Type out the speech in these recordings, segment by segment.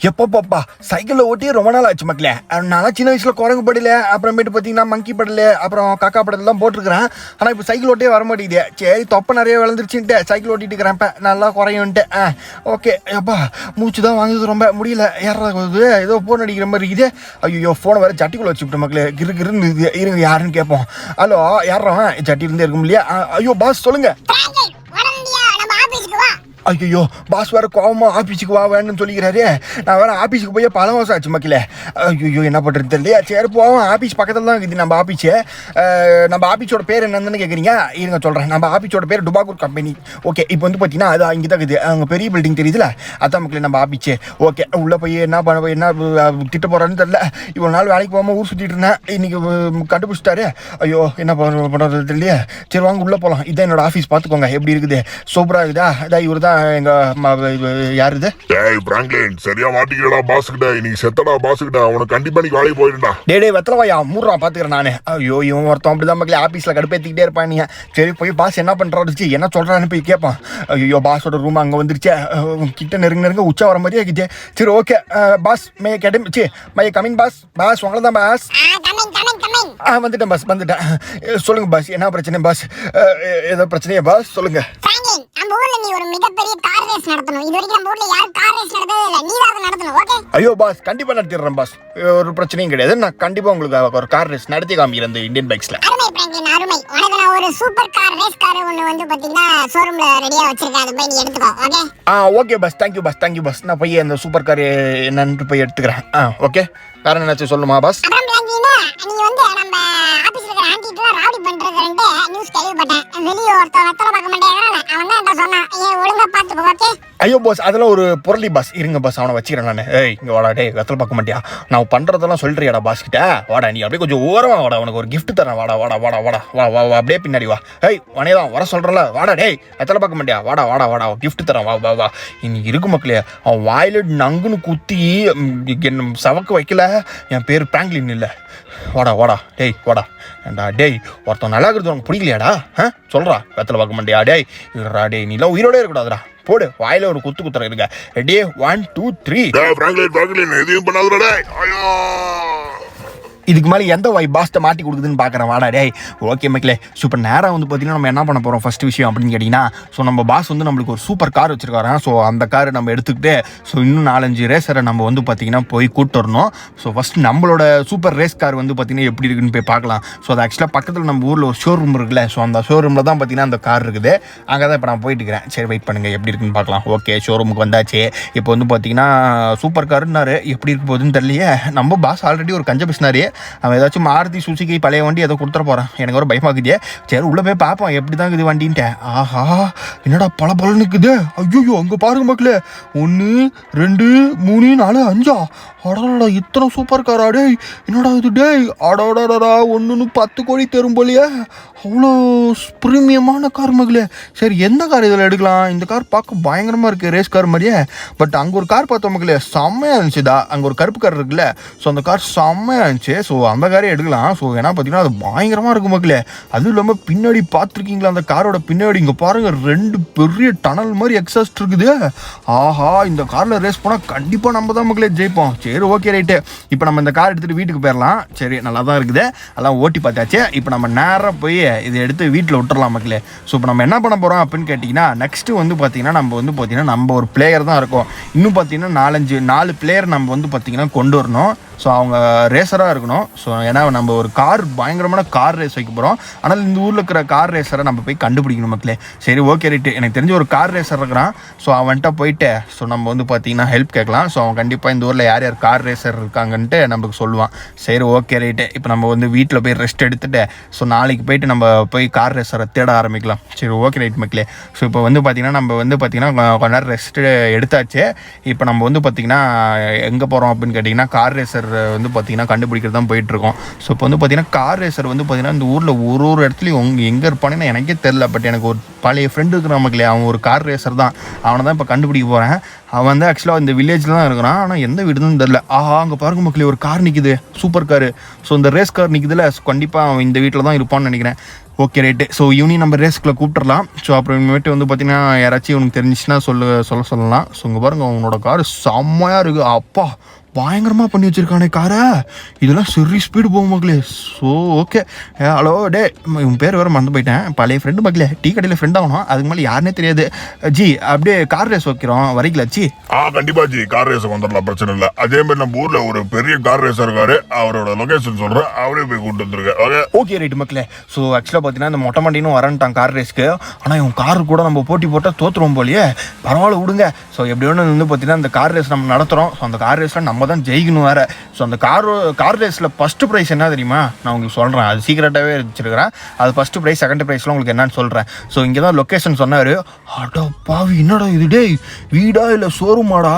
எப்பப்பா சைக்கிளில் ஓட்டி ரொம்ப நாள் ஆச்சு மக்களே. நல்லா சின்ன வயசில் குரங்கு படல, அப்புறமேட்டு பார்த்தீங்கன்னா மங்கி படல, அப்புறம் காக்கா படலாம் போட்டிருக்கிறேன். ஆனால் இப்போ சைக்கிள் ஓட்டே வர மாட்டேங்குது. சரி தொப்பை நிறைய விளந்துருச்சுன்ட்டு சைக்கிள் ஓட்டிட்டு இருக்கிறேன். இப்போ நல்லா குறையுன்ட்டு ஓகே. எப்பா மூச்சு தான் வாங்குது, ரொம்ப முடியல. ஏறது ஏதோ ஃபோன் அடிக்கிற மாதிரி இருக்குது. ஐயோ ஃபோனை வேறு ஜட்டிக்குள்ளே வச்சுக்கிட்டேன் மக்களே. கிருன்னு இருங்க யாருன்னு கேட்போம். ஹலோ யாரும் ஜட்டி இருந்தே இருக்கும் இல்லையா? ஐயோ பாஸ் சொல்லுங்க. ஐயோ பாஸ் வேறு கோவமா ஆஃபீஸுக்கு வா வேணும்னு சொல்லிக்கிறாரு. நான் வேறு ஆஃபீஸுக்கு போய் பல மாதம் ஆச்சு மக்களே. ஐயோ என்ன பண்ணுறது தெரியலையா? சரி போவோம். ஆஃபீஸ் பக்கத்தில் தான் இருக்குது நம்ம ஆஃபீஸு. நம்ம ஆஃபீஸோட பேர் என்னன்னு கேட்குறீங்க? இருங்க சொல்கிறேன். நம்ம ஆஃபீஸோட பேர் டுபாக்கூர் கம்பெனி. ஓகே இப்போ வந்து பார்த்தீங்கன்னா அது இங்கே தான் இருக்குது. அங்கே பெரிய பில்டிங் தெரியுதுல, அதான் மக்களே நம்ம ஆஃபீஸு. ஓகே உள்ளே போய் என்ன திட்ட போகிறான்னு தெரியல. இவ்வளோ நாள் வேலைக்கு போகாமல் ஊர் சுற்றிட்டு இருந்தேன். இன்றைக்கி கண்டுபிடிச்சிட்டாரு. ஐயோ என்ன பண்ணுறது தெரியலையே. சரி வாங்க உள்ளே போகலாம். இதான் என்னோட ஆஃபீஸ், பார்த்துக்கோங்க எப்படி இருக்குது. சூப்பராக இருக்குதா? இதான் இவர் தான் எங்க யாரு இது? டேய் பிராங்க்லின், சரியா மாட்டிக்கிறடா பாஸ் கிட்ட. இன்னைக்கு செத்தடா பாஸ் கிட்ட. உனக்கு கண்டிப்பா நீ வேலைக்கு போயிடுடா. டேய் வெத்தலவாயா மூடுறா பாத்துக்கிறேன் நானு. ஐயோ இவன் ஒருத்தன் அப்படிதான் மக்களே ஆபீஸ்ல கடுப்பேத்திக்கிட்டே இருப்பான். நீ சரி போய் பாஸ் என்ன பண்றாரு என்ன சொல்றான்னு போய் கேட்பான். ஐயோ பாஸோட ரூம் அங்க வந்துருச்சு. கிட்ட நெருங்க உச்சா வர மாதிரியே இருக்குது. சரி ஓகே பாஸ் மே கேட்டு மை கமிங் பாஸ். பாஸ் உங்களை தான் பாஸ். வந்துட்டேன் பாஸ் வந்துட்டேன். சொல்லுங்க பாஸ் என்ன பிரச்சனை பாஸ்? ஏதோ பிரச்சனையா பாஸ் சொல்லுங்க. நம்ம ஊர்ல நீ ஒரு மிகப்பெரிய கார் ரேஸ் நடத்தணும். இது வரைக்கும் நம்ம ஊர்ல யாரும் கார் ரேஸ் நடத்தவே இல்ல. நீ தான் நடத்தணும். ஓகே? ஐயோ பாஸ் கண்டிப்பா நடத்திடுறேன் பாஸ். ஒரு பிரச்சனையும் கிடையாது. நான் கண்டிப்பா உங்களுக்கு ஒரு கார் ரேஸ் நடத்தி காமிக்கிறேன் இந்த இந்தியன் பைக்ஸ்ல. அருமை பிராங்க்லின் அருமை. உனக்கு நான் ஒரு சூப்பர் கார் ரேஸ் கார் ஒன்னு வந்து பாத்தீங்கன்னா ஷோரூம்ல ரெடியா வச்சிருக்கேன். அதை போய் நீ எடுத்துக்கோ. Okay? Okay boss. Thank you boss. Thank you boss. நான் போய் அந்த சூப்பர் கார் என்னன்னு போய் எடுத்துக்கிறேன். ஓகே வேற என்னாச்சும் சொல்லுமா பாஸ்? அப்புறம் பிராங்க்லின் நீ வந்து நம்ம ஆபீஸ்ல இருக்கிற ஆன்ட்டிட்டலாம் ராவடி பண்றதுன்ட்டு நியூஸ் கேள்விப்பட்டேன். வெளிய ஒருத்தன் வெத்தல பார்க்க மாட்டேங்கிறான். அவன் தான் என்ன சொன்னான், ஏன் ஒழுங்கா பாத்துக்கோ. ஓகே? ஐயோ பாஸ் அதெல்லாம் ஒரு பொருளி பாஸ். இருங்க பாஸ் அவனை வச்சுக்கிறேன் நான். ஏய் இங்கே வாடா. டே வெத்தலை பார்க்க மாட்டியா? நான் பண்ணுறதெல்லாம் சொல்கிறியாடா பாஸ் கிட்ட. வாடா நீ அப்படியே கொஞ்சம் ஓரமாக வாடா. உனக்கு ஒரு கிஃப்ட் தரேன். வாடா வாடா வாடா வாடா வா வா வா அப்படியே பின்னாடி வா. ஏய் உனே தான் வர சொல்கிறல. வாடா டேய் வெத்தலை பார்க்க மாட்டியா? வாடா வாடா வாடா கிஃப்ட் தரேன். வா வா வா. இன்னைக்கு இருக்கு மக்களே. அவன் வாயில நங்குன்னு குத்தி என்ன சவக்கு வைக்கல. என் பேர் பிராங்க்லின் இல்லை. வாடா வாடா டேய் வாடா. ஏண்டா டேய் ஒருத்தன் நல்லா இருக்கிறது உனக்கு பிடிக்கலையாடா? சொல்கிறா வெத்தலை பார்க்க மாட்டியா? டேய் இருடா டேய் நீலாம் உயிரோடே இருக்கக்கூடாதுடா. போடு வாயில ஒரு குத்துற இருக்க. ரெடி 1 2 3. பிராங்க்லின் எதையும் பண்ணாதடா டேய். ஐயோ இதுக்கு மேலே எந்த வாய் பாஸ்ட்டை மாட்டி கொடுக்குதுன்னு பார்க்குறேன். வாடா டேய். ஓகே மக்களே சூப்பர். நேராக வந்து பார்த்தீங்கன்னா நம்ம என்ன பண்ண போகிறோம் ஃபஸ்ட் விஷயம் அப்படின்னு கேட்டிங்கன்னா, ஸோ நம்ம பாஸ் வந்து நம்மளுக்கு ஒரு சூப்பர் கார் வச்சுருக்காரு. ஸோ அந்த கார் நம்ம எடுத்துக்கிட்டு ஸோ இன்னும் 4-5 ரேஸரை நம்ம வந்து பார்த்திங்கன்னா போய் கூப்பிட்டு வரணும். ஸோ ஃபஸ்ட் நம்மளோட சூப்பர் ரேஸ் கார் வந்து பார்த்திங்கன்னா எப்படி இருக்குன்னு போய் பார்க்கலாம். ஸோ அது ஆக்சுவலாக பக்கத்தில் நம்ம ஊரில் ஒரு ஷோரூம் இருக்குல்ல, ஸோ அந்த ஷோரூமில் தான் பார்த்திங்கன்னா அந்த கார் இருக்குது. அங்கே தான் இப்போ நான் போயிட்டு இருக்கிறேன். சரி வெயிட் பண்ணுங்கள் எப்படி இருக்குன்னு பார்க்கலாம். ஓகே ஷோரூமுக்கு வந்தாச்சு. இப்போ வந்து பார்த்திங்கன்னா சூப்பர் காருன்னாரு. எப்படி இருக்க போகுதுன்னு தெரியலையே. நம்ம பாஸ் ஆல்ரெடி ஒரு கஞ்ச பேசினாரு. அவன் ஏதாச்சும் மாருதி சுசுகி பழைய வண்டி ஏதோ கொடுத்துட போகிறான். எனக்கு ஒரு பயமாக்குதே. சரி உள்ளே போய் பார்ப்போம் எப்படி தான் இருக்குது வண்டின்ட்டு. ஆஹா என்னடா பல நிற்குது. ஐயோ அங்கே பாருங்க மக்களே. 1 2 3 4 5 அடடா இத்தனை சூப்பர் காரா டேய். என்னடா இது டேய். அடடா 1 10 கோடி தரும் போலியே. அவ்வளோ ப்ரீமியமான கார் மகளே. சரி எந்த கார் இதில் எடுக்கலாம்? இந்த கார் பார்க்க பயங்கரமாக இருக்குது ரேஸ் கார் மாதிரியே. பட் அங்கே ஒரு கார் பார்த்தோம் மக்களே செம்மையாக இருந்துச்சுதா. அங்கே ஒரு கருப்பு கார் இருக்குல்ல, ஸோ அந்த கார் செம்மையாக இருந்துச்சு. ஸோ அந்த காரே எடுக்கலாம். ஸோ ஏன்னா பார்த்தீங்கன்னா அது பயங்கரமாக இருக்கும் மக்களே. அதுவும் இல்லாமல் பின்னாடி பார்த்துருக்கீங்களா அந்த காரோட பின்னாடி இங்கே பாருங்கள் 2 பெரிய டனல் மாதிரி எக்ஸாஸ்ட் இருக்குது. ஆஹா இந்த காரில் ரேஸ் போனால் கண்டிப்பாக நம்ம தான் மக்களே ஜெயிப்போம். சரி ஓகே ரைட்டு. இப்போ நம்ம இந்த கார் எடுத்துகிட்டு வீட்டுக்கு போயிடலாம். சரி நல்லா தான் இருக்குது. அதெல்லாம் ஓட்டி பார்த்தாச்சு. இப்போ நம்ம நேராக போய் இதை எடுத்து வீட்டில் விட்டுறலாம் மக்களே. ஸோ இப்போ நம்ம என்ன பண்ண போகிறோம் அப்படின்னு கேட்டிங்கன்னா, நெக்ஸ்ட்டு வந்து பார்த்திங்கன்னா நம்ம ஒரு பிளேயர் தான் இருக்கோம். இன்னும் பார்த்திங்கன்னா 4 பிளேயர் நம்ம வந்து பார்த்திங்கன்னா கொண்டு வரணும். ஸோ அவங்க ரேஸராக இருக்கணும். ஸோ ஏன்னா நம்ம ஒரு கார் பயங்கரமான கார் ரேஸ் வைக்க போகிறோம். ஆனால் இந்த ஊரில் இருக்கிற கார் ரேஸரை நம்ம போய் கண்டுபிடிக்கணும் மக்களே. சரி ஓகே ரைட்டு. எனக்கு தெரிஞ்ச ஒரு கார் ரேஸர் இருக்கிறான். ஸோ அவன்கிட்ட போயிட்டு ஸோ நம்ம வந்து பார்த்திங்கன்னா ஹெல்ப் கேட்கலாம். ஸோ அவன் கண்டிப்பாக இந்த ஊரில் யார் கார் ரேஸர் இருக்காங்கன்ட்டு நம்மளுக்கு சொல்லுவான். சரி ஓகே ரைட்டு. இப்போ நம்ம வந்து வீட்டில் போய் ரெஸ்ட் எடுத்துகிட்டு ஸோ நாளைக்கு போயிட்டு நம்ம போய் கார் ரேஸரை தேட ஆரம்பிக்கலாம். சரி ஓகே ரைட் மக்களே. ஸோ இப்போ வந்து பார்த்திங்கன்னா நம்ம வந்து பார்த்திங்கன்னா கொஞ்ச நேரம் ரெஸ்ட்டு எடுத்தாச்சு. இப்போ நம்ம வந்து பார்த்திங்கன்னா எங்கே போகிறோம் அப்படின்னு கேட்டிங்கன்னா கார் ரேஸர் ரேசர் வந்து பார்த்தீங்கன்னா கண்டுபிடிக்கிறது தான் போயிட்டுருக்கோம். ஸோ இப்போ வந்து பார்த்தீங்கன்னா கார் ரேசர் வந்து பார்த்தீங்கன்னா இந்த ஊரில் ஒரு இடத்துலையும் எங்கே இருப்பானேன்னு எனக்கே தெரில. பட் எனக்கு ஒரு பழைய ஃப்ரெண்டு இருக்கிற மக்களே, அவன் ஒரு கார் ரேசர் தான். அவனை தான் இப்போ கண்டுபிடிக்க போகிறேன். அவன் வந்து ஆக்சுவலாக இந்த வில்லேஜில் தான் இருக்கிறான். ஆனால் எந்த வீடுன்னு தெரில. அங்கே பாருங்க மக்களே, ஒரு கார் நிற்குது, சூப்பர் காரு. ஸோ இந்த ரேஸ் கார் நிற்குதுல, கண்டிப்பாக அவன் இந்த வீட்டில் தான் இருப்பான்னு நினைக்கிறேன். Okay right. ஸோ ஈவினிங் நம்ம ரேஸ்க்குள்ளே கூப்பிட்டுறலாம். ஸோ அப்புறமேட்டு வந்து பார்த்தீங்கன்னா யாராச்சும் உனக்கு தெரிஞ்சிச்சுன்னா சொல்லலாம். ஸோ இங்கே பாருங்கள், அவனோட காரு செம்மையாக இருக்குது. அப்பா பயங்கரமாக பண்ணி வச்சுருக்கானே காரை. இதெல்லாம் சரி ஸ்பீடு போகும் மக்களே. So okay. ஹலோ டே, இவன் பேர் வேறு மறந்து போயிட்டேன். பழைய ஃப்ரெண்டு மக்களே, டீ கடையில் ஃப்ரெண்ட் ஆகணும். அதுக்கு மேலே யாருன்னே தெரியாது. ஜி அப்படியே கார் ரேஸ் வைக்கிறோம், வரைக்கல ஜி? கண்டிப்பா ஜி, கார் ரேஸுக்கு வந்துடலாம், பிரச்சனை இல்லை. அதே மாதிரி நம்ம ஊர்ல ஒரு பெரிய கார் ரேசர் இருக்காரு, அவரோட லொகேஷன் சொல்றேன், அவரே போய் கூப்பிட்டு வந்துருக்கேன். ஓகே ரைட்டு மக்களே. ஸோ ஆக்சுவலாக பார்த்தீங்கன்னா இந்த மொட்டை மாட்டினும் வரன்ட்டான் கார் ரேஸ்க்கு. ஆனால் இவன் காரு கூட நம்ம போட்டி போட்டால் தோற்றுருவோம் போலியே. பரவாயில்ல விடுங்க. ஸோ எப்படி ஒன்று வந்து பார்த்தீங்கன்னா இந்த கார் ரேஸ் நம்ம நடத்துகிறோம். ஸோ அந்த கார் ரேஸில் நம்ம தான் ஜெயிக்கணும் வேறு. ஸோ அந்த கார் ரேஸில் ஃபஸ்ட்டு ப்ரைஸ் என்ன தெரியுமா? நான் உங்களுக்கு சொல்கிறேன். அது சீக்கிரட்டாகவே வச்சுருக்கிறேன். அது ஃபஸ்ட்டு ப்ரைஸ், செகண்ட் ப்ரைஸ்லாம் உங்களுக்கு என்னன்னு சொல்கிறேன். ஸோ இங்கே தான் லொக்கேஷன் சொன்னார். அடா பாவி, என்னடா இது டே, வீடா இல்லை ஷோரூமாடா?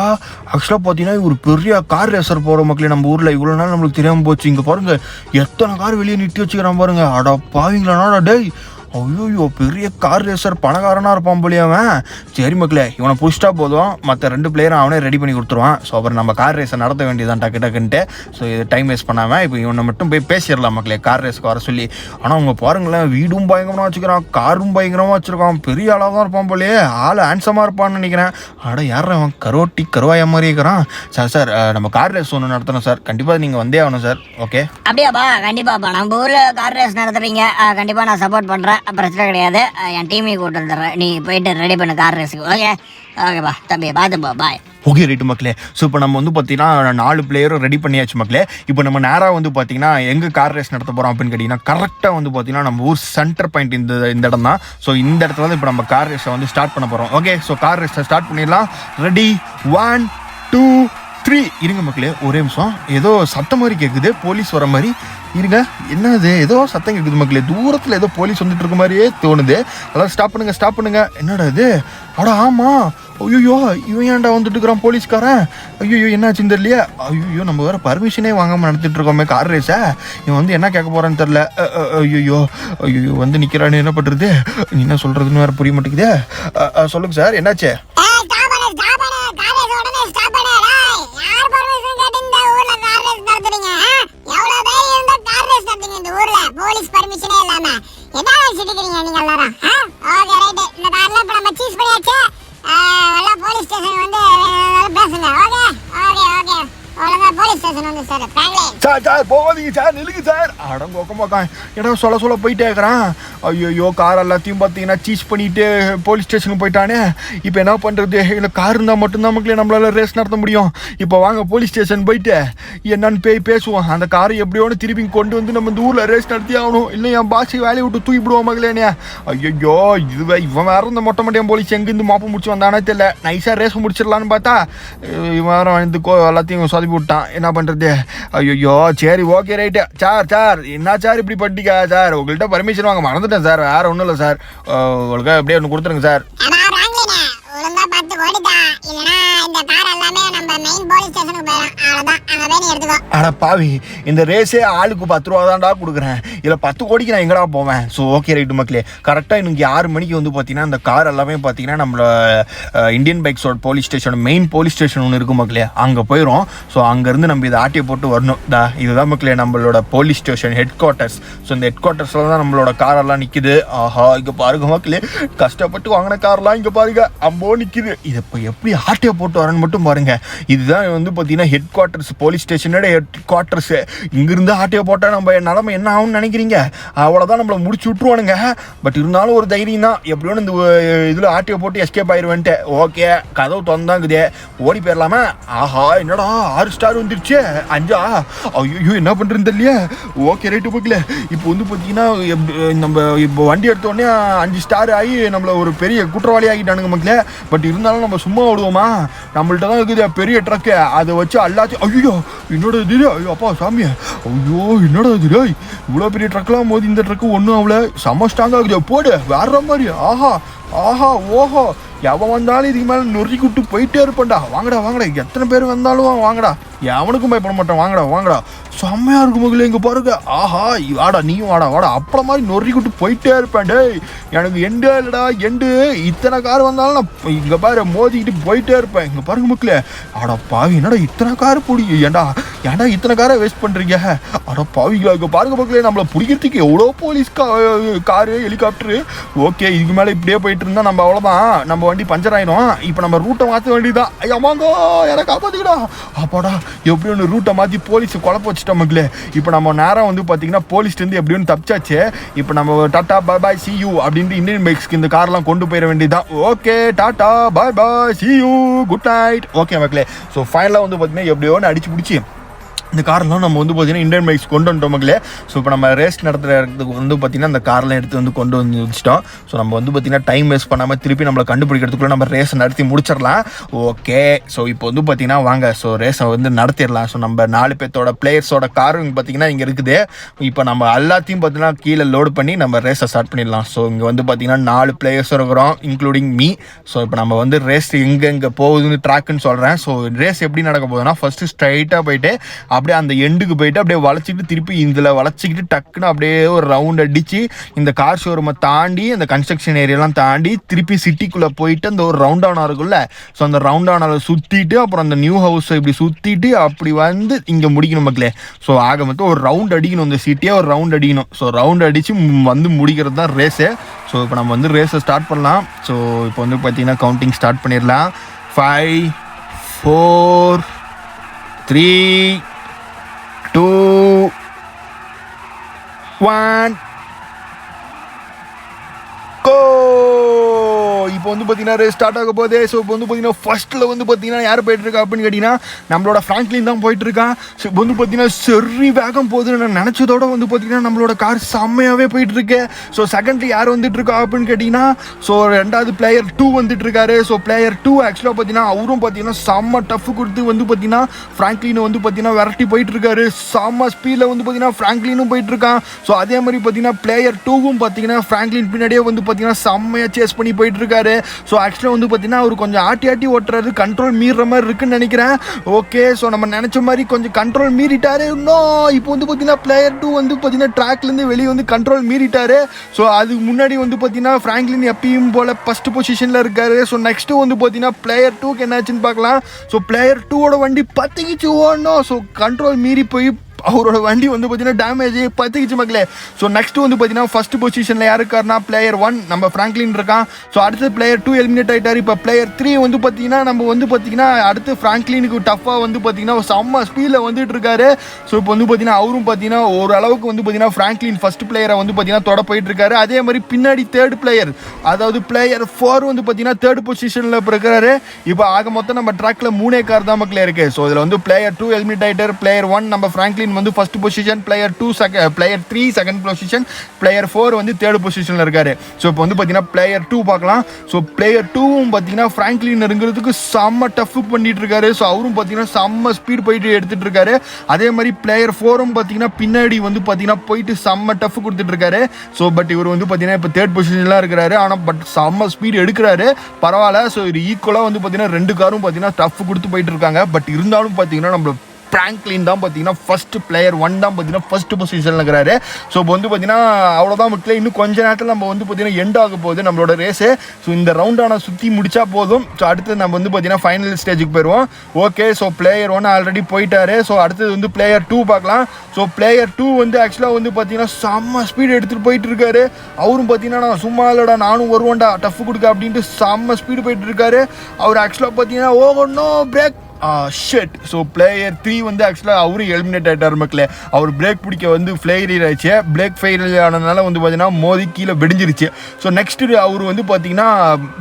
ஆக்சுவலாக பார்த்தீங்கன்னா ஒரு பெரிய கார் ரேசர் போகிற மக்களே நம்ம ஊரில். இவ்வளோ நாள் நம்மளுக்கு தெரியாமல் போச்சு. இங்கே பாருங்கள், எத்தனை கார் வெளியே நிறுத்தி வச்சுக்கிறான் பாருங்கள். அடா பாவிங்களாடா டேய். ஐயோ, பெரிய கார் ரேசர் பணக்காரனாக இருப்பான் போலியே அவன். சரி மக்களே, இவனை புடிச்சிட்டா போதும், மற்ற 2 பிளேயரும் அவனே ரெடி பண்ணி கொடுத்துருவான். ஸோ அப்புறம் நம்ம கார் ரேஸை நடத்த வேண்டியதான் டக்குன்ட்டு. ஸோ இது டைம் வேஸ்ட் பண்ணாமல் இப்போ இவனை மட்டும் போய் பேசிடலாம் மக்களே, கார் ரேஸுக்கு வர சொல்லி. ஆனால் அவங்க பாருங்களேன், வீடும் பயங்கரமாக வச்சுக்கிறான், காரும் பயங்கரமாக வச்சுருக்கான். பெரிய ஆளாக தான் இருப்பான் போலியே. ஆள் ஹேண்ட்ஸமாக இருப்பான்னு நினைக்கிறேன். யார் அவன் கருவாயா மாதிரி இருக்கிறான். சார் நம்ம கார் ரேஸ் ஒன்று நடத்தணும் சார், கண்டிப்பாக நீங்கள் வந்தே ஆகணும் சார். ஓகே அப்படியாப்பா? கண்டிப்பாப்பா, நம்ம ஊரில் கார் ரேஸ் நடத்துறீங்க, கண்டிப்பாக நான் சப்போர்ட் பண்ணுறேன். பிரச்சனை கிடையாது. என் டீமையும் கூட்டு வந்துடுறேன். நீ போயிட்டு ரெடி பண்ண கார் ரேஸுக்கு. ஓகேப்பா தம்பி, பார்த்துப்பா, பாய். ஓகே ரைட்டு மக்களே. ஸோ இப்போ நம்ம வந்து பார்த்தீங்கன்னா 4 பிளேயரும் ரெடி பண்ணியாச்சு மக்களே. இப்போ நம்ம நேராக வந்து பார்த்தீங்கன்னா எங்கே கார் ரேஸ் நடத்த போகிறோம் அப்படின்னு கேட்டிங்கன்னா, கரெக்டாக வந்து பார்த்தீங்கன்னா நம்ம ஊர் சென்டர் பாயிண்ட் இந்த இடம் தான். ஸோ இந்த இடத்துல தான் இப்போ நம்ம கார் ரேஸை வந்து ஸ்டார்ட் பண்ண போகிறோம். ஓகே, ஸோ கார் ரேஸை ஸ்டார்ட் பண்ணிடலாம். ரெடி, 1 2 3. இருங்க மக்களே, ஒரே நிமிஷம். ஏதோ சத்தம் மாதிரி கேட்குது, போலீஸ் வர மாதிரி. இருங்க, என்னது ஏதோ சத்தம் கேட்குது மக்களே. தூரத்தில் ஏதோ போலீஸ் வந்துட்டு இருக்க மாதிரியே தோணுது. அதாவது ஸ்டாப் பண்ணுங்க. என்னடா இது? ஆமாம். ஐயோ, இவன் ஏன்டா வந்துட்டு இருக்கிறான் போலீஸ்காரன்? ஐயோ, என்னாச்சுன்னு தெரியலையே. ஐயோ, நம்ம வேறு பர்மிஷனே வாங்காமல் நடத்திட்டு இருக்கோமே கார் ரேஸை. இவன் வந்து என்ன கேட்க போகிறான்னு தெரில. ஐயோ வந்து நிற்கிறான்னு என்ன பண்ணுறது? நீ என்ன சொல்கிறதுன்னு வேறு புரிய மாட்டேங்குதே. சொல்லுங்க சார், என்னாச்சு? போலீஸ் பர்மிஷனே இல்லாம என்ன சிட்டிக்கிறீங்க நீங்க எல்லாரும்? Okay right. இந்த கார்ல இப்ப நம்ம சீஸ் பண்ணியாச்சு. எல்லாம் போலீஸ் ஸ்டேஷன் வந்து பேசுங்க. ஓகே. அவ்வளவுதான், போலீஸ் ஸ்டேஷன் வந்து சார். சார் போகாதீங்க சார், நிலுங்க சார். அடங்கோக்கமாக்கா, ஏடா சொல்ல போயிட்டே இருக்கிறான். ஐயோ, கார் எல்லாத்தையும் பார்த்தீங்கன்னா சீஸ் பண்ணிட்டு போலீஸ் ஸ்டேஷனுக்கு போயிட்டானே. இப்போ என்ன பண்ணுறது? இல்லை கார் இருந்தால் மட்டும்தான் மக்களே நம்மளால ரேஸ் நடத்த முடியும். இப்போ வாங்க போலீஸ் ஸ்டேஷன் போயிட்டு என்னன்னு பேசுவோம். அந்த காரை எப்படியோன்னு திருப்பி கொண்டு வந்து நம்ம இந்த ஊரில் ரேஸ் நடத்தி ஆகணும். இல்லை என் பாசி வேலையை விட்டு தூக்கிவிடுவோம் மக்களேனே. ஐயோ, இவன் வேற இந்த மொட்டை மட்டியம் போலீஸ் எங்கேருந்து மாப்பு முடிச்சு வந்தானே தெரியல. நைஸாக ரேஸ் முடிச்சிடலான்னு பார்த்தா இவன் வேற வந்து எல்லாத்தையும் சொதப்பி விட்டான். என்ன பண்ணுறது? ஐயோ, சரி ஓகே ரைட்டு. சார் என்ன சார் இப்படி பண்ணிட்டீங்க சார்? உங்கள்கிட்ட பர்மிஷன் வாங்க மறந்துட்டேன் சார். வேறு ஒன்றும் இல்லை சார். உங்களுக்கு அப்படியே ஒன்று கொடுத்துருங்க சார். ஒழுங்கா பார்த்து ஓடிட்டா, இல்லனா இந்த கார் எல்லாமே நம்ம மெயின் போலீஸ் ஸ்டேஷனுக்கு போயிடலாம். அவ்வளவுதான், அங்க போய் நீ எடுத்துக்கோ. அட பாவி, இந்த ரேஸே ஆளுக்கு 10 ரூபா தான்டா கொடுக்குறேன். இதில் 10 கோடிக்கு நான் எங்கடா போவேன்? ஸோ ஓகே ரைட்டு மக்களே. கரெக்டாக இன்னைக்கு 6 மணிக்கு வந்து பார்த்தீங்கன்னா இந்த கார் எல்லாமே பார்த்தீங்கன்னா நம்மள இந்தியன் பைக்ஸோட police station, main police station ஒன்று இருக்கும் மக்களே, அங்கே போயிடும். ஸோ அங்கேருந்து நம்ம இதை ஆட்டியை போட்டு வரணும். இதுதான் மக்களே நம்மளோட police station head quarters. So இந்த ஹெட் குவார்ட்டர்ஸில் தான் நம்மளோட காரெல்லாம் நிற்கிது. ஆஹா, இங்கே பாருங்க மக்களே, கஷ்டப்பட்டு வாங்கின கார்லாம் இங்கே பாருங்க அம்போ நிற்கிது. இதை இப்போ எப்படி ஆட்டையை போட்டு வரேன்னு மட்டும் பாருங்க. இதுதான் வந்து பார்த்தீங்கன்னா ஹெட் குவார்ட்டர்ஸ், போலீஸ் ஸ்டேஷனோட ஹெட் குவார்ட்டர்ஸ். இங்கிருந்து ஆட்டையை போட்டால் நம்ம நிலமை என்ன ஆகும்னு நினைக்கிறீங்க? அவ்வளோதான், நம்மளை முடிச்சு விட்ருவானுங்க. பட் இருந்தாலும் ஒரு தைரியம் தான், எப்படியோன்னு இந்த இதில் ஆட்டையை போட்டு எஸ்கேப் ஆயிடுவேன்ட்டு. ஓகே, கதவு திறந்தாங்குதே, ஓடி போயிடலாமா? ஆஹா, என்னடா 6 ஸ்டார் வந்துருச்சு, 5. ஐயோ, என்ன பண்ணுறதுன்னு தெரியல. ஓகே ரைட்டு போக்கல. இப்போ வந்து பார்த்தீங்கன்னா நம்ம இப்போ வண்டி எடுத்தோடனே 5 ஸ்டார் ஆகி நம்மளை ஒரு பெரிய குற்றவாளி ஆகிட்டானுங்க மக்களே. பட் இருந்தாலும் நம்ம சும்மா விடுவோமா? நம்மள்ட்ட தான் இருக்குது பெரிய ட்ரக்கு, அதை வச்சு எல்லாத்தையும். ஐயோ, என்னோட இது ஐயோ அப்பா சாமி ஐயோ என்னடா இது டேய் இவ்வளோ பெரிய ட்ரக்லாம் மோதி இந்த ட்ரக்கு ஒன்றும் அவளை செம்ம ஸ்ட்ராங்காக இருக்குது போடு வேற மாதிரி ஆஹா ஆஹா ஓஹோ எவன் வந்தாலும் இதுக்கு மேலே நொறுக்கி விட்டு போயிட்டே இருப்பேன்டா வாங்கடா எத்தனை பேர் வந்தாலும் வாங்கடா எவனுக்கும் பயப்பட மாட்டேன் வாங்கடா செம்மையா இருக்கும் மகளே இங்கே பாருங்க ஆஹா வாடா நீயும் வாடா அப்பள மாதிரி நொறுக்கி விட்டு போயிட்டே இருப்பேன் டேய் எனக்கு எண்டே இல்லைடா இத்தனை கார் வந்தாலும் நான் இங்கே பாரு மோதிக்கிட்டு போயிட்டே இருப்பேன் இங்கே பாருங்க மக்களே அட பாவி என்னடா இத்தனை கார் பிடி ஏன்டா இத்தனை காரை வேஸ்ட் பண்ணுறீங்க அட பாவிங்களா இங்கே பாருங்க மக்களே நம்மளை பிடிக்கிறதுக்கு எவ்வளோ போலீஸ் காரு ஹெலிகாப்டரு ஓகே இதுக்கு மேலே இப்படியே போயிட்டு இருந்தா நம்ம அவ்வளோதான் நம்ம வண்டி பஞ்சர் ஆயிடும் இப்போ நம்ம ரூட்டை மாற்ற வேண்டியதான் ஐயாமாங்கோ எனக்கு காப்பாற்றிக்கடா அப்பாடா எப்படி ஒன்று ரூட்டை மாற்றி போலீஸை குழப்ப வச்சுட்டோம் மக்களே இப்போ நம்ம நேரம் வந்து பார்த்தீங்கன்னா போலீஸ்லேருந்து எப்படி ஒன்று தப்பிச்சாச்சு இப்போ நம்ம டாட்டா பாய் சி யூ அப்படின்ட்டு இந்தியன் பைக்ஸ்க்கு இந்த கார்லாம் கொண்டு போயிட வேண்டியதான் okay tata bye C you good night okay மக்களே ஸோ ஃபைனலாக வந்து பார்த்தீங்கன்னா எப்படியோ ஒன்று அடிச்சு பிடிச்சி இந்த கார்லாம் நம்ம வந்து பார்த்தீங்கன்னா இந்தியன் பைக்ஸ் கொண்டு வந்துட்டோம் மக்களே ஸோ இப்போ நம்ம ரேஸ் நடத்துறதுக்கு வந்து பார்த்தீங்கன்னா அந்த கார்லாம் எடுத்து வந்து கொண்டு வந்து வச்சுட்டோம் ஸோ நம்ம வந்து பார்த்தீங்கன்னா டைம் வேஸ்ட் பண்ணாமல் திருப்பி நம்மளை கண்டுபிடிக்கிறதுக்குள்ளே நம்ம ரேஸ் நடத்தி முடிச்சிடலாம் ஓகே ஸோ இப்போ வந்து பார்த்தீங்கன்னா வாங்க ஸோ ரேஸை வந்து நடத்திடலாம் ஸோ நம்ம 4 பேர்த்தோட பிளேயர்ஸோட காரும் பார்த்தீங்கன்னா இங்கே இருக்குது இப்போ நம்ம எல்லாத்தையும் பார்த்தீங்கன்னா கீழே லோடு பண்ணி நம்ம ரேஸை ஸ்டார்ட் பண்ணிடலாம் ஸோ இங்கே வந்து பார்த்தீங்கன்னா 4 பிளேயர்ஸ் இருக்கிறோம் இன்க்ளூடிங் மீ ஸோ இப்போ நம்ம வந்து ரேஸ் எங்கே போகுதுன்னு ட்ராக்குன்னு சொல்கிறேன் ஸோ ரேஸ் எப்படி நடக்க போகுதுன்னா ஃபஸ்ட்டு ஸ்ட்ரைட்டாக போயிட்டு அப்படியே அந்த எண்டுக்கு போயிட்டு அப்படியே வளைச்சிட்டு திருப்பி இதில் வளைச்சிக்கிட்டு டக்குன்னு அப்படியே ஒரு ரவுண்ட் அடித்து இந்த கார் ஷோரூமை தாண்டி அந்த கன்ஸ்ட்ரக்ஷன் ஏரியாலாம் தாண்டி திருப்பி சிட்டிக்குள்ளே போயிட்டு அந்த ஒரு ரவுண்டானா இருக்குல்ல ஸோ அந்த ரவுண்டானாவில் சுற்றிட்டு அப்புறம் அந்த நியூ ஹவுஸை இப்படி சுற்றிட்டு அப்படி வந்து இங்கே முடிக்கணும் மக்களே ஸோ ஆக மொத்தம் ஒரு ரவுண்ட் அடிக்கணும் இந்த சிட்டியே ஒரு ரவுண்ட் அடிக்கணும் ஸோ ரவுண்ட் அடித்து வந்து முடிக்கிறது தான் ரேஸு ஸோ இப்போ நம்ம வந்து ரேஸை ஸ்டார்ட் பண்ணலாம் ஸோ இப்போ வந்து பார்த்தீங்கன்னா கவுண்டிங் ஸ்டார்ட் பண்ணிடலாம் 5 4 3 2 1 go இப்போ வந்து பார்த்தீங்கன்னா ரேஸ் ஸ்டார்ட் ஆக போகுது ஸோ இப்போ வந்து பார்த்தீங்கன்னா ஃபர்ஸ்ட்டில் வந்து பார்த்தீங்கன்னா யார் போயிட்டுருக்கா அப்படின்னு கேட்டிங்கன்னா நம்மளோட ஃப்ராங்க்லின் தான் போயிட்டுருக்கான் ஸோ இப்போ வந்து பார்த்தீங்கன்னா சரி வேகம் போகுதுன்னு நான் நினச்சதோட வந்து பார்த்தீங்கன்னா நம்மளோட கார் செம்மையாகவே போயிட்டுருக்கு ஸோ செகண்ட்லி யார் வந்துட்டுருக்கா அப்படின்னு கேட்டிங்கன்னா ஸோ ரெண்டாவது பிளேயர் 2 வந்துட்டுருக்காரு ஸோ பிளேயர் 2 ஆக்சுவலாக பார்த்தீங்கன்னா அவரும் பார்த்தீங்கன்னா செம்ம டஃப் கொடுத்து வந்து பார்த்தீங்கன்னா ஃப்ராங்க்லினை வந்து பார்த்தீங்கன்னா விரட்டி போயிட்டுருக்காரு செம்ம ஸ்பீடில் வந்து பார்த்தீங்கன்னா ஃப்ராங்க்லினும் போயிட்டுருக்கான் ஸோ அதே மாதிரி பார்த்தீங்கன்னா பிளேயர் 2வும் பார்த்தீங்கன்னா ஃப்ராங்க்லின் பின்னாடியே வந்து பார்த்தீங்கன்னா செம்மையாக சேஸ் பண்ணி போயிட்டுருக்காரு ஸோ ஆக்சுவலாக வந்து பார்த்தீங்கன்னா அவர் கொஞ்சம் ஆட்டி ஓட்டுறாரு கண்ட்ரோல் மீறுற மாதிரி இருக்குன்னு நினைக்கிறேன் ஓகே ஸோ நம்ம நினச்ச மாதிரி கொஞ்சம் கண்ட்ரோல் மீறிட்டாரு இன்னும் இப்போ வந்து பார்த்தீங்கன்னா பிளேயர் 2 வந்து பார்த்தீங்கன்னா ட்ராக்லேருந்து வெளியே வந்து கண்ட்ரோல் மீறிட்டாரு ஸோ அதுக்கு முன்னாடி வந்து பார்த்தீங்கன்னா ஃப்ராங்க்லின் எப்பயும் போல் ஃபஸ்ட் பொசிஷனில் இருக்காரு ஸோ நெக்ஸ்ட்டு வந்து பார்த்தீங்கன்னா பிளேயர் 2க்கு என்னாச்சுன்னு பார்க்கலாம் ஸோ பிளேயர் 2ஓட வண்டி பத்திக்கிச்சு ஓடணும் ஸோ கண்ட்ரோல் மீறி போய் அவரோட வண்டி வந்து பார்த்தீங்கன்னா டேமேஜ் பற்றிக்கிச்சு மக்களே ஸோ நெக்ஸ்ட் வந்து பார்த்தீங்கன்னா ஃபர்ஸ்ட் பொசிஷனில் யார் இருக்காருன்னா பிளேயர் 1 நம்ம ஃப்ராங்க்லின் இருக்கான் ஸோ அடுத்து பிளேயர் 2 எலிமினேட் ஆகிட்டார் இப்போ பிளேயர் 3 வந்து பார்த்தீங்கன்னா நம்ம வந்து பார்த்தீங்கன்னா அடுத்து ஃப்ராங்க்லினுக்கு டஃப்பாக வந்து பார்த்தீங்கன்னா செம்ம ஸ்பீடில் வந்துட்டு இருக்காரு ஸோ இப்போ வந்து பார்த்தீங்கன்னா அவரும் பார்த்தீங்கன்னா ஓரளவுக்கு வந்து பார்த்தீங்கன்னா ஃப்ராங்க்லின் ஃபர்ஸ்ட் பிளேயரை வந்து பார்த்தீங்கன்னா தொட போயிட்டு இருக்காரு அதே மாதிரி பின்னாடி தேர்ட் பிளேயர் அதாவது பிளேயர் 4 வந்து பார்த்தீங்கன்னா தேர்ட் பொசிஷனில் இப்போ இருக்கிறாரு இப்போ ஆக மொத்தம் நம்ம ட்ராக்ல 3 கார் தான் மக்களே இருக்கு ஸோ இதில் வந்து பிளேயர் 2 எலிமினேட் ஆகிட்டார் பிளேயர் 1 நம்ம ஃப்ராங்க்லின் வந்து first position player 3 second position player 4 வந்து தேர்ட் பொசிஷனில் இருக்காரு ஸோ இப்போ வந்து பார்த்தீங்கன்னா பிளேயர் 2 பார்க்கலாம் ஸோ பிளேயர் 2வும் பார்த்தீங்கன்னா ஃப்ராங்க்லின் நெருங்கிறதுக்கு செம்ம டஃப் பண்ணிட்டு இருக்காரு ஸோ அவரும் பார்த்தீங்கன்னா செம்ம ஸ்பீட் போயிட்டு எடுத்துட்டு இருக்காரு அதே மாதிரி பிளேயர் 4ம் பார்த்தீங்கன்னா பின்னாடி வந்து பார்த்தீங்கன்னா போயிட்டு செம்ம டஃப் கொடுத்துட்டு இருக்காரு ஸோ பட் இவர் வந்து பார்த்தீங்கன்னா இப்போ தேர்ட் பொசிஷன்லாம் இருக்கிறாரு ஆனால் பட் செம்ம ஸ்பீட் எடுக்கிறாரு பரவாயில்ல ஸோ இது ஈக்குவலாக வந்து பார்த்தீங்கன்னா 2 காரும் பார்த்தீங்கன்னா டஃப் கொடுத்து போயிட்டு இருக்காங்க பட் இருந்தாலும் பார்த்தீங்கன்னா நம்ம ஃப்ராங்க்லின் தான் பார்த்தீங்கன்னா ஃபர்ஸ்ட் பிளேயர் 1 தான் பார்த்தீங்கன்னா ஃபர்ஸ்ட் பொசிஷனில் இருக்கிறாரு ஸோ இப்போ வந்து பார்த்தீங்கன்னா அவ்வளோதான் மக்களே இன்னும் கொஞ்ச நேரத்தில் நம்ம வந்து பார்த்தீங்கன்னா எண்ட் ஆக போகுது நம்மளோட ரேஸு ஸோ இந்த ரவுண்டான சுற்றி முடிச்சா போதும் ஸோ அடுத்து நம்ம வந்து பார்த்தீங்கன்னா ஃபைனல் ஸ்டேஜுக்கு போயிடுவோம் ஓகே ஸோ பிளேயர் 1 ஆல்ரெடி போயிட்டாரு ஸோ அடுத்தது வந்து பிளேயர் 2 பார்க்கலாம் ஸோ பிளேயர் 2 வந்து ஆக்சுவலாக வந்து பார்த்தீங்கன்னா செம்ம ஸ்பீடு எடுத்துகிட்டு போயிட்டு இருக்காரு அவரும் பார்த்தீங்கன்னா நான் சும்மா இல்லைடா நானும் வருவேன்டா டஃப் கொடுக்க அப்படின்ட்டு செம்ம ஸ்பீடு போயிட்டு இருக்காரு அவர் ஆக்சுவலாக பார்த்தீங்கன்னா ஓகணும் பிரேக் ஷெட் ஸோ பிளேயர் 3 வந்து ஆக்சுவலாக அவரும் எலிமினேட் ஆகிட்டார் மக்களே அவர் பிரேக் பிடிக்க வந்து ஃபெயிலியர் ஆயிடுச்சு பிரேக் ஃபெயிலியர் ஆனதுனால வந்து பார்த்தீங்கன்னா மோதி கீழே வெடிஞ்சிருச்சு ஸோ நெக்ஸ்ட்டு அவர் வந்து பார்த்தீங்கன்னா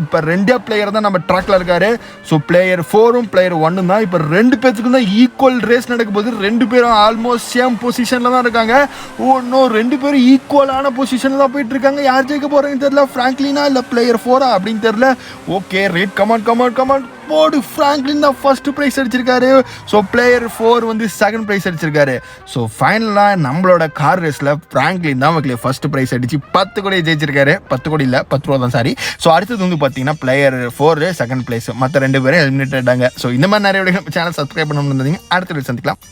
இப்போ 2 பிளேயர் தான் நம்ம ட்ராக்ல இருக்காரு ஸோ பிளேயர் 4ம் பிளேயர் 1 தான் இப்போ 2 பேர்த்துக்கும் தான் ஈக்குவல் ரேஸ் நடக்கும் போது 2 பேரும் ஆல்மோஸ்ட் சேம் பொசிஷனில் தான் இருக்காங்க இன்னும் 2 பேரும் ஈக்குவலான பொசிஷனில் தான் போயிட்டு இருக்காங்க யார் ஜெயிக்க போகிறாங்கன்னு தெரியல ஃப்ராங்க்லினா இல்லை பிளேயர் 4 அப்படின்னு தெரியல ஓகே ரேட் கமான் போடு ஃப்ராங்க்லின் தான் ஃபர்ஸ்ட் ப்ரைஸ் அடிச்சிருக்காரு. ஸோ பிளேயர் 4 வந்து செகண்ட் ப்ரைஸ் அடிச்சிருக்காரு. ஸோ ஃபைனலாக நம்மளோட கார் ரேஸில் ஃப்ராங்க்லின் தான் மக்களே ஃபர்ஸ்ட் ப்ரைஸ் அடிச்சு 10 கோடி ஜெயிச்சிருக்காரு. 10 கோடி இல்லை, 10 ரூபா தான், சாரி. ஸோ அடுத்தது வந்து பார்த்தீங்கன்னா பிளேயர் 4 செகண்ட் பிளேஸ், மற்ற 2 பேரும் எலிமினேட் ஆகிட்டாங்க. ஸோ இந்த மாதிரி நிறைய சேனல் சப்ஸ்கிரைப் பண்ணணும்னு இருந்தீங்க. அடுத்த வீடியோ சந்திக்கலாம்.